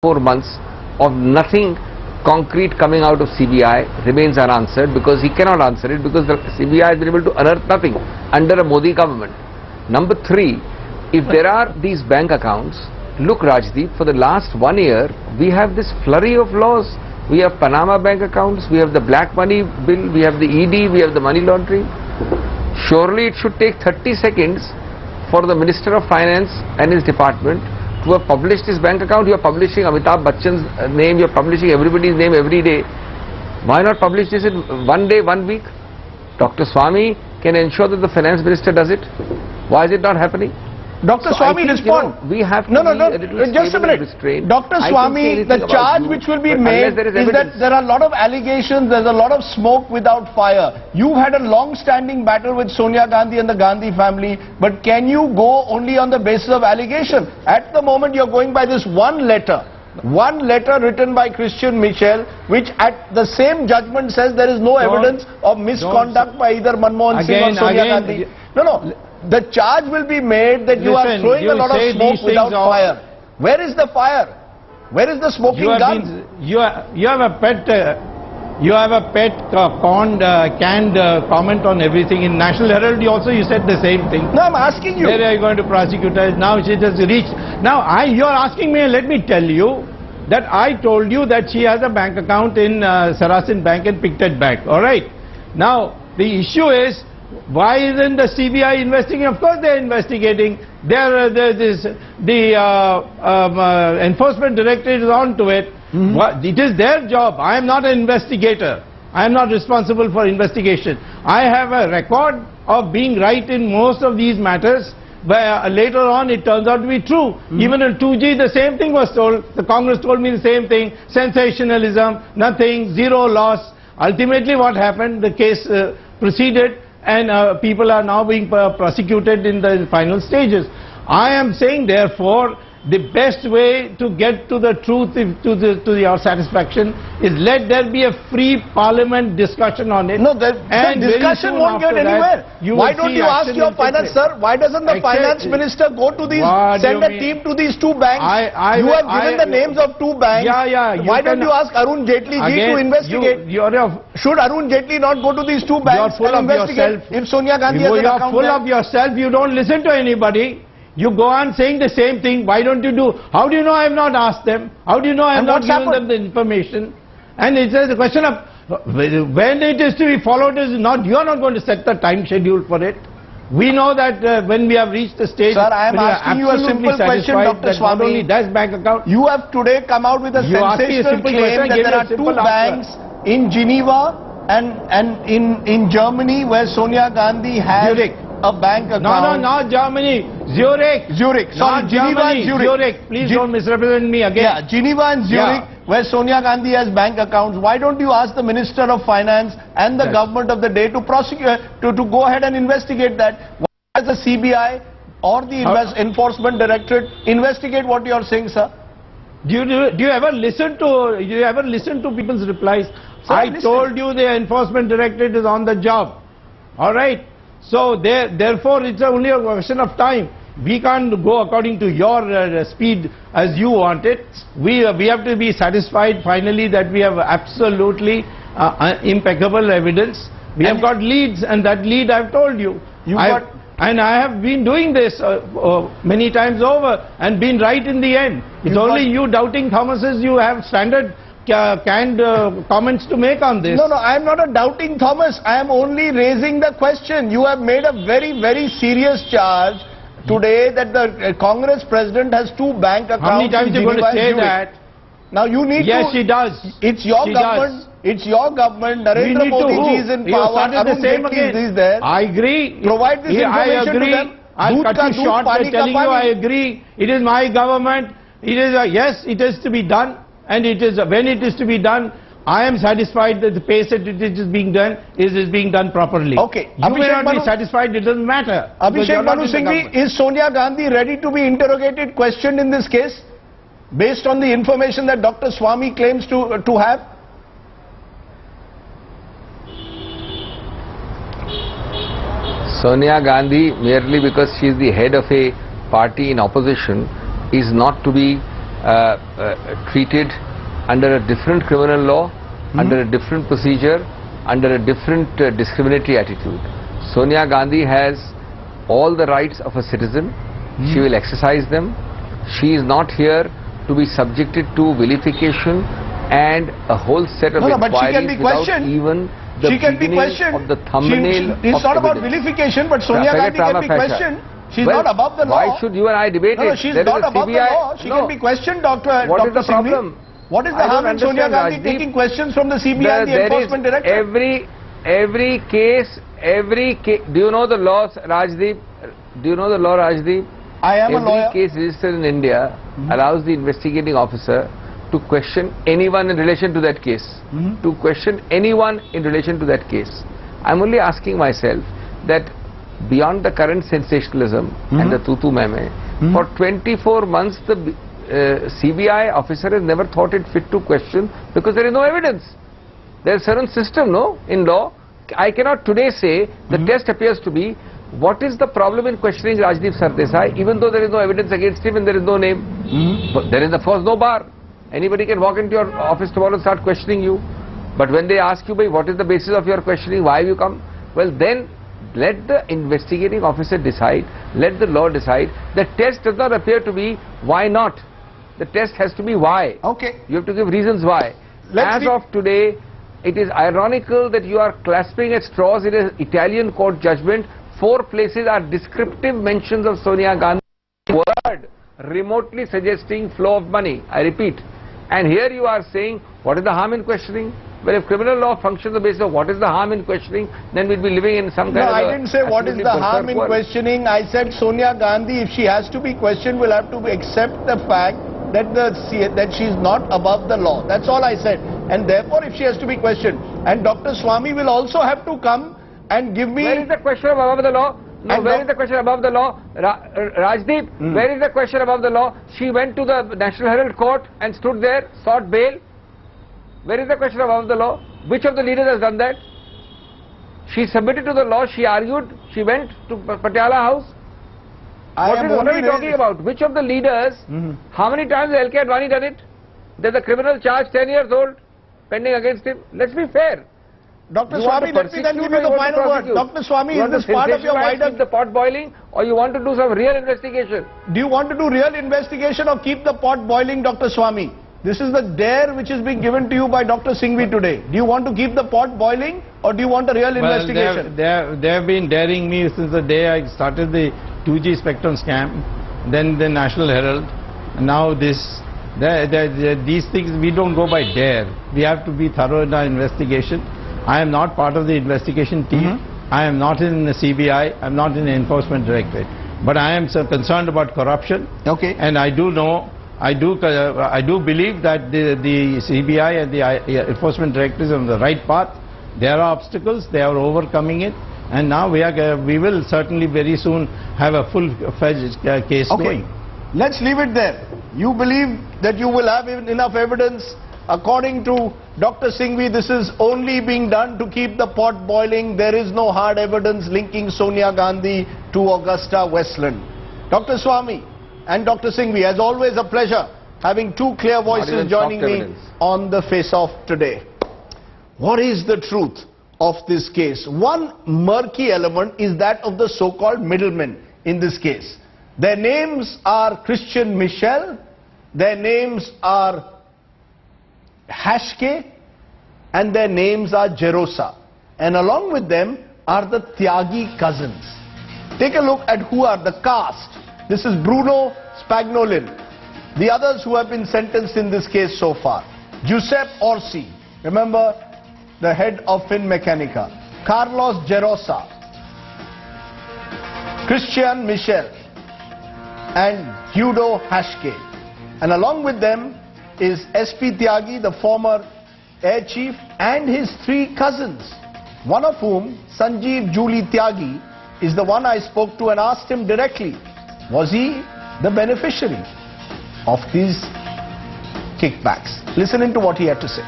4 months of nothing concrete coming out of CBI remains unanswered, because he cannot answer it, because the CBI has been able to unearth nothing under a Modi government. Number 3, if there are these bank accounts, look Rajdeep, for the last 1 year we have this flurry of laws. We have Panama bank accounts, we have the black money bill, we have the ED, we have the money laundering. Surely it should take 30 seconds for the Minister of Finance and his department to have published his bank account. You are publishing Amitabh Bachchan's name, you are publishing everybody's name every day. Why not publish this in 1 day, 1 week? Dr. Swami can ensure that the Finance Minister does it. Why is it not happening? Dr. Swami, respond. We have to no, just a minute. Dr. Swami, the charge which will be made is that there are a lot of allegations, there's a lot of smoke without fire. You've had a long-standing battle with Sonia Gandhi and the Gandhi family, but can you go only on the basis of allegation? At the moment, you're going by this one letter written by Christian Michel, which at the same judgment says there is no evidence of misconduct by either Manmohan Singh or Sonia Gandhi. No. The charge will be made that you are throwing a lot of smoke without fire. Where is the fire? Where is the smoking gun? You have a pet canned comment on everything. In National Herald you said the same thing. No, I'm asking you. Where are you going to prosecute her? Now she has reached. Now you are asking me, let me tell you that I told you that she has a bank account in Sarasin Bank and Pictet Bank. Alright. Now the issue is, why isn't the CBI investigating? Of course they are investigating. The Enforcement Directorate is on to it. It is their job. I am not an investigator. I am not responsible for investigation. I have a record of being right in most of these matters, but later on it turns out to be true. Even in 2G the same thing was told. The Congress told me the same thing. Sensationalism, nothing, zero loss. Ultimately what happened, the case proceeded, and people are now being prosecuted in the final stages. I am saying, therefore, the best way to get to the truth, to your satisfaction, is let there be a free parliament discussion on it. No, the discussion won't get anywhere. Why don't you ask your finance, sir? Why doesn't the finance minister go to these, send a team to these 2 banks? You have given the names of 2 banks. Why don't you ask Arun Jaitley ji to investigate? Should Arun Jaitley not go to these 2 banks and investigate if Sonia Gandhi has an account? You are full of yourself. You don't listen to anybody. You go on saying the same thing. Why don't you do? How do you know I have not asked them? How do you know I have not given them the information? And it's a question of when it is to be followed is not. You are not going to set the time schedule for it. We know that when we have reached the stage. Sir, I am asking you a simple question, Dr. Swami. Not only does bank account. You have today come out with a sensational claim that there are 2 banks in Geneva and in Germany where Sonia Gandhi has a bank account. No, not Germany. Zurich. Sorry, Geneva and Zurich. Please don't misrepresent me again. Yeah, Geneva and Zurich, where Sonia Gandhi has bank accounts. Why don't you ask the Minister of Finance and the government of the day to prosecute, to go ahead and investigate that? Why does the CBI or the Enforcement Directorate investigate what you are saying, sir? Do you ever listen to people's replies? Sir, I told you the Enforcement Directorate is on the job. All right. So therefore it's only a question of time. We can't go according to your speed as you want it. We have to be satisfied finally that we have absolutely impeccable evidence. We have got leads, and that lead I've told you. And I have been doing this many times over and been right in the end. It's only you doubting Thomases. You have standard canned comments to make on this. No, I am not a doubting Thomas. I am only raising the question. You have made a very, very serious charge today that the Congress president has 2 bank accounts. How many times are you going to say that? Now you need to... Yes, she does. It's your government. It's your government. Narendra Modi ji is in power. Arun Jaitley is there. I agree. Provide this information to them. I'll cut you short by telling you I agree. It is my government. It is yes, it is to be done. And it is when it is to be done, I am satisfied that the pace that it is being done is being done properly. Okay. You may not be satisfied, it doesn't matter. Abhishek Manu Singhvi, is Sonia Gandhi ready to be interrogated, questioned in this case, based on the information that Dr. Swami claims to have? Sonia Gandhi, merely because she is the head of a party in opposition, is not to be treated under a different criminal law, under a different procedure, under a different discriminatory attitude. Sonia Gandhi has all the rights of a citizen. She will exercise them. She is not here to be subjected to vilification and a whole set of inquiries without even the beginning of the thumbnail. It's not about vilification, but Sonia Gandhi can be questioned. She's not above the law. Why should you and I debate it? No, she's not above the law. She can be questioned, Dr. What is the problem? What is the harm in Sonia Gandhi taking questions from the CBI and the Enforcement Director? Every case, do you know the laws, Rajdeep? Do you know the law, Rajdeep? I am a lawyer. Every case registered in India allows the investigating officer to question anyone in relation to that case. To question anyone in relation to that case. I'm only asking myself that beyond the current sensationalism and the tutu meme, for 24 months the CBI officer has never thought it fit to question because there is no evidence. There is a certain system, no, in law. I cannot today say the test appears to be what is the problem in questioning Rajdeep Sardesai even though there is no evidence against him and there is no name. But there is of course no bar. Anybody can walk into your office tomorrow and start questioning you. But when they ask you, what is the basis of your questioning, why have you come? Well then, let the investigating officer decide, let the law decide. The test does not appear to be why not. The test has to be why. Okay. You have to give reasons why. As of today, it is ironical that you are clasping at straws in an Italian court judgment. 4 places are descriptive mentions of Sonia Gandhi, word remotely suggesting flow of money. I repeat. And here you are saying, what is the harm in questioning? Well, if criminal law functions on the basis of what is the harm in questioning, then we'll be living in some kind of... No, I didn't say what is the harm in questioning. I said Sonia Gandhi, if she has to be questioned, will have to accept the fact that she's not above the law. That's all I said. And therefore, if she has to be questioned, and Dr. Swami will also have to come and give me... Where is the question of above the law? No, where is the question above the law? Rajdeep, where is the question above the law? She went to the National Herald Court and stood there, sought bail. Where is the question above the law? Which of the leaders has done that? She submitted to the law, she argued, she went to Patiala House. What are we talking about? Which of the leaders, how many times has LK Advani done it? There's a criminal charge 10 years old pending against him. Let's be fair. Dr. Swami, let me then give you the final word. Dr. Swami, is this part of your wider... Keep the pot boiling, or you want to do some real investigation? Do you want to do real investigation or keep the pot boiling, Dr. Swami? This is the dare which is being given to you by Dr. Singhvi today. Do you want to keep the pot boiling or do you want a real investigation? They have been daring me since the day I started the 2G Spectrum scam, then the National Herald, now this. These things, we don't go by dare. We have to be thorough in our investigation. I am not part of the investigation team. I am not in the CBI. I am not in the Enforcement Directorate. But I am concerned about corruption. Okay. And I do know, I do believe that the CBI and the Enforcement Directorate is on the right path. There are obstacles. They are overcoming it. And now we will certainly very soon have a full-fledged case going. Let's leave it there. You believe that you will have enough evidence. According to Dr. Singhvi, this is only being done to keep the pot boiling. There is no hard evidence linking Sonia Gandhi to Augusta Westland. Dr. Swami and Dr. Singhvi, as always, a pleasure having 2 clear voices joining me on the face-off today. What is the truth of this case? One murky element is that of the so-called middlemen in this case. Their names are Christian Michel, their names are Hashke, and their names are Jerosa. And along with them are the Tyagi cousins. Take a look at who are the cast. This is Bruno Spagnolin. The others who have been sentenced in this case so far. Giuseppe Orsi, remember, the head of Finmeccanica. Carlos Jerosa, Christian Michel, and Guido Hashke. And along with them is SP Tyagi, the former air chief, and his 3 cousins, one of whom, Sanjeev Juli Tyagi, is the one I spoke to and asked him directly, was he the beneficiary of these kickbacks? Listen into what he had to say.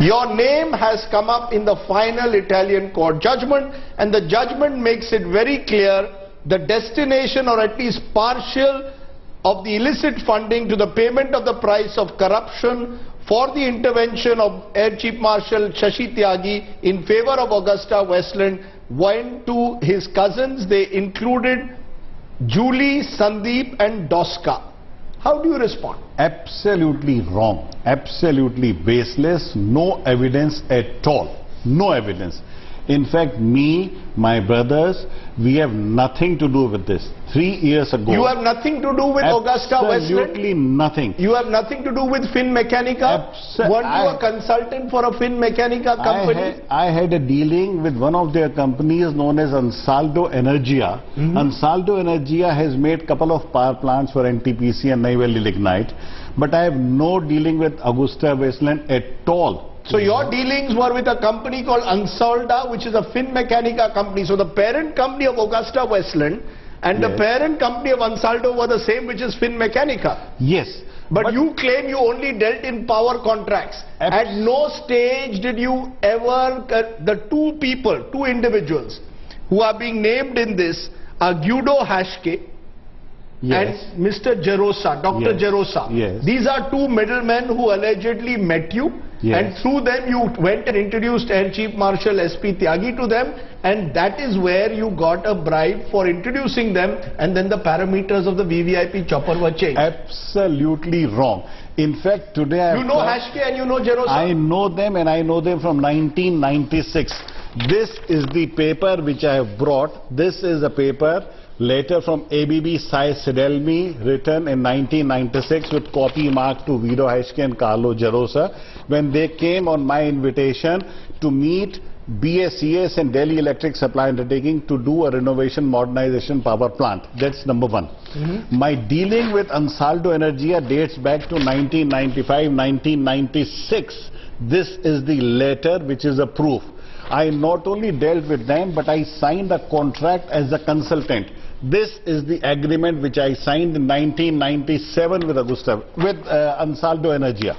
Your name has come up in the final Italian court judgment, and the judgment makes it very clear the destination, or at least partial of the illicit funding to the payment of the price of corruption for the intervention of Air Chief Marshal Shashi Tyagi in favor of Augusta Westland went to his cousins. They included Julie, Sandeep and Doska. How do you respond? Absolutely wrong, absolutely baseless, no evidence at all, no evidence. In fact, me, my brothers, we have nothing to do with this. 3 years ago... You have nothing to do with Augusta Westland? Absolutely nothing. You have nothing to do with Finmechanica? Weren't you a consultant for a Finmechanica company? I had a dealing with one of their companies known as Ansaldo Energia. Ansaldo Energia has made couple of power plants for NTPC and Neyveli Lignite. But I have no dealing with Augusta Westland at all. So your dealings were with a company called Ansalda, which is a Finmechanica company. So the parent company of Augusta Westland and the parent company of Ansaldo were the same, which is Finmechanica. Yes. But you claim you only dealt in power contracts. At no stage did you ever, the two individuals who are being named in this are Guido Hashke and Mr. Gerosa, Dr. Gerosa. These are two middlemen who allegedly met you. And through them you went and introduced Air Chief Marshal SP Tyagi to them, and that is where you got a bribe for introducing them, and then the parameters of the VVIP chopper were changed. Absolutely wrong. In fact, today you know Hashke and you know Gerosa? I know them, and I know them from 1996. This is the paper which I have brought. This is a paper, letter from ABB Sai Sidelmi, written in 1996 with copy mark to Guido Hashke and Carlo Gerosa, when they came on my invitation to meet BSES and Delhi Electric Supply Undertaking to do a renovation modernization power plant. That's number one. My dealing with Ansaldo Energia dates back to 1995, 1996. This is the letter which is a proof. I not only dealt with them, but I signed a contract as a consultant. This is the agreement which I signed in 1997 with Ansaldo Energia.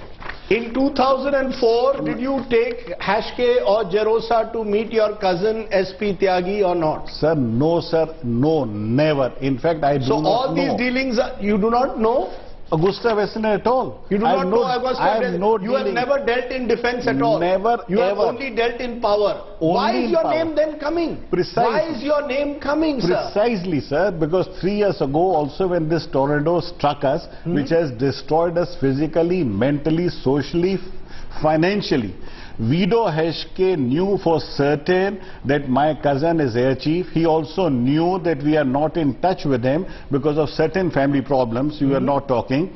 In 2004, did you take Hashke or Gerosa to meet your cousin SP Tyagi or not? Sir, no sir, no, never. In fact, I do not know. So all these dealings, you do not know? Augusta Westland at all. You do not know Augusta Westland? You have never dealt in defense at all? Never, You have only dealt in power. Why is your name then coming? Precisely. Why is your name coming, sir? Precisely, sir, because 3 years ago also when this tornado struck us, which has destroyed us physically, mentally, socially, financially, Guido Hashke knew for certain that my cousin is Air Chief. He also knew that we are not in touch with him because of certain family problems. We were not talking.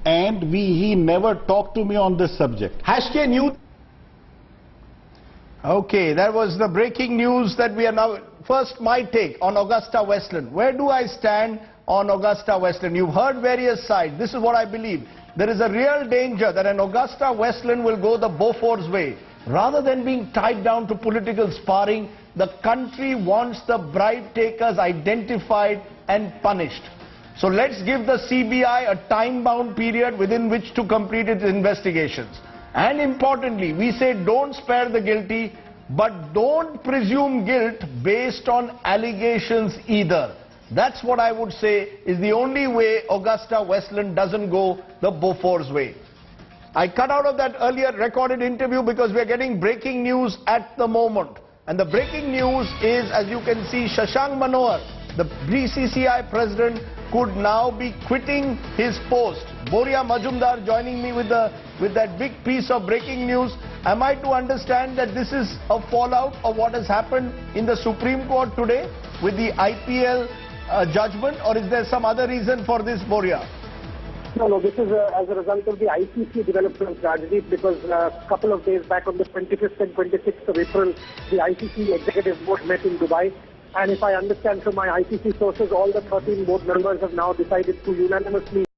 And he never talked to me on this subject. Hashke knew. Okay, that was the breaking news that we are now... First, my take on Augusta Westland. Where do I stand on Augusta Westland? You've heard various sides. This is what I believe. There is a real danger that an Augusta Westland will go the Beaufort's way. Rather than being tied down to political sparring, the country wants the bribe takers identified and punished. So let's give the CBI a time-bound period within which to complete its investigations. And importantly, we say don't spare the guilty, but don't presume guilt based on allegations either. That's what I would say is the only way Augusta Westland doesn't go the Beaufort's way. I cut out of that earlier recorded interview because we are getting breaking news at the moment. And the breaking news is, as you can see, Shashank Manohar, the BCCI president, could now be quitting his post. Boria Majumdar joining me with that big piece of breaking news. Am I to understand that this is a fallout of what has happened in the Supreme Court today with the IPL judgment, or is there some other reason for this, Boria? No, this is as a result of the ICC development tragedy, because a couple of days back on the 25th and 26th of April, the ICC executive board met in Dubai. And if I understand from my ICC sources, all the 13 board members have now decided to unanimously